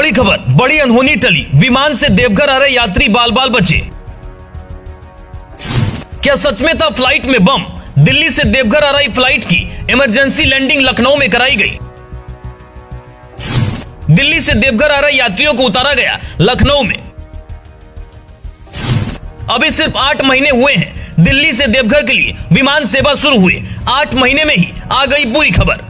बड़ी खबर, बड़ी अनहोनी टली। विमान से देवघर आ रहे यात्री बाल बाल बचे। क्या सच में था फ्लाइट में बम? दिल्ली से देवघर आ रही फ्लाइट की इमरजेंसी लैंडिंग लखनऊ में कराई गई। दिल्ली से देवघर आ रहे यात्रियों को उतारा गया लखनऊ में। अभी सिर्फ 8 महीने हुए हैं दिल्ली से देवघर के लिए विमान सेवा शुरू हुए। 8 महीने में ही आ गई पूरी खबर।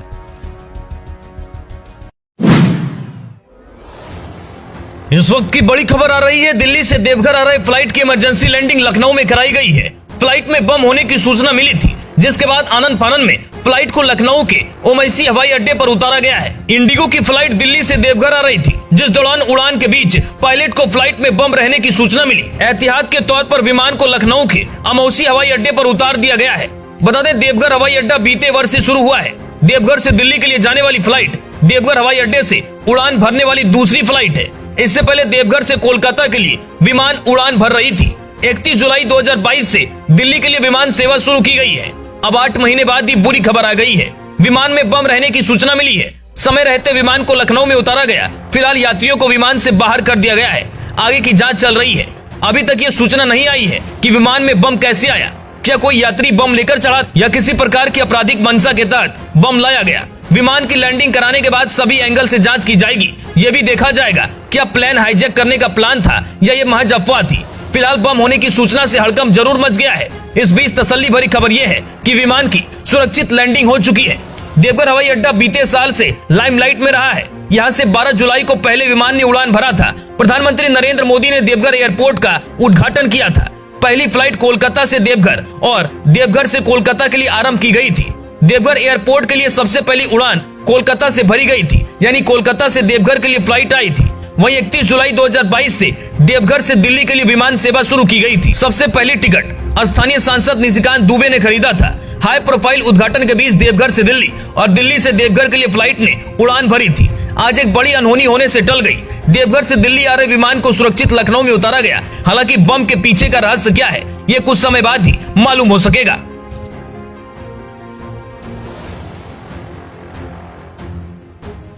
इस वक्त की बड़ी खबर आ रही है। दिल्ली से देवघर आ रहे फ्लाइट की इमरजेंसी लैंडिंग लखनऊ में कराई गई है। फ्लाइट में बम होने की सूचना मिली थी, जिसके बाद आनन फानन में फ्लाइट को लखनऊ के ओवैसी हवाई अड्डे पर उतारा गया है। इंडिगो की फ्लाइट दिल्ली से देवघर आ रही थी, जिस दौरान उड़ान के बीच पायलट को फ्लाइट में बम रहने की सूचना मिली। एहतियात के तौर पर विमान को लखनऊ के ओवैसी हवाई अड्डे पर उतार दिया गया है। बता दें, देवघर हवाई अड्डा बीते वर्ष से शुरू हुआ है। देवघर से दिल्ली के लिए जाने वाली फ्लाइट देवघर हवाई अड्डे से उड़ान भरने वाली दूसरी फ्लाइट है। इससे पहले देवघर से कोलकाता के लिए विमान उड़ान भर रही थी। 31 जुलाई 2022 से दिल्ली के लिए विमान सेवा शुरू की गई है। अब 8 महीने बाद ही बुरी खबर आ गई है। विमान में बम रहने की सूचना मिली है। समय रहते विमान को लखनऊ में उतारा गया। फिलहाल यात्रियों को विमान से बाहर कर दिया गया है। आगे की जांच चल रही है। अभी तक ये सूचना नहीं आई है कि विमान में बम कैसे आया। क्या कोई यात्री बम लेकर चढ़ा या किसी प्रकार की आपराधिक मंशा के तहत बम लाया गया। विमान की लैंडिंग कराने के बाद सभी एंगल से जांच की जाएगी। ये भी देखा जाएगा क्या प्लेन हाईजैक करने का प्लान था या ये महज अफवाह थी। फिलहाल बम होने की सूचना से हड़कंप जरूर मच गया है। इस बीच तसल्ली भरी खबर यह है कि विमान की सुरक्षित लैंडिंग हो चुकी है। देवघर हवाई अड्डा बीते साल से लाइमलाइट में रहा है। यहाँ से 12 जुलाई को पहले विमान ने उड़ान भरा था। प्रधानमंत्री नरेंद्र मोदी ने देवघर एयरपोर्ट का उद्घाटन किया था। पहली फ्लाइट कोलकाता से देवघर और देवघर से कोलकाता के लिए आरंभ की गई थी। देवघर एयरपोर्ट के लिए सबसे पहली उड़ान कोलकाता से भरी गई थी, यानी कोलकाता से देवघर के लिए फ्लाइट आई थी। वहीं 31 जुलाई 2022 से देवघर से दिल्ली के लिए विमान सेवा शुरू की गई थी। सबसे पहली टिकट स्थानीय सांसद निशिकांत दुबे ने खरीदा था। हाई प्रोफाइल उद्घाटन के बीच देवघर से दिल्ली और दिल्ली से देवघर के लिए फ्लाइट ने उड़ान भरी थी। आज एक बड़ी अनहोनी होने से टल गई। देवघर से दिल्ली आ रहे विमान को सुरक्षित लखनऊ में उतारा गया। हालांकि बम के पीछे का रहस्य क्या है, ये कुछ समय बाद ही मालूम हो सकेगा।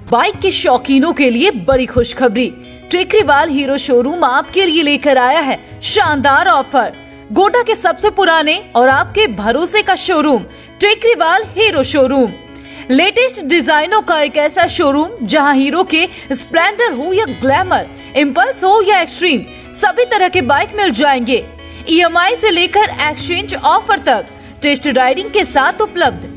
बाइक के शौकीनों के लिए बड़ी खुशखबरी। टेकरीवाल हीरो शोरूम आपके लिए लेकर आया है शानदार ऑफर। गोड्डा के सबसे पुराने और आपके भरोसे का showroom Tekriwal hero showroom. Latest डिजाइनों का एक ऐसा शोरूम जहां हीरो के स्प्लेंडर हो या ग्लैमर, इम्पल्स हो या एक्सट्रीम, सभी तरह के बाइक मिल जाएंगे। EMI से लेकर एक्सचेंज ऑफर तक टेस्ट राइडिंग के साथ उपलब्ध।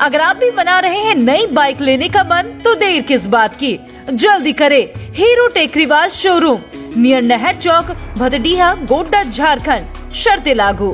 अगर आप भी बना रहे हैं नई बाइक लेने का मन, तो देर किस बात की, जल्दी करें। हीरो टेकरीवाल शोरूम, नियर नहर चौक, भदडीहा, गोड्डा, झारखंड। शर्तें लागू।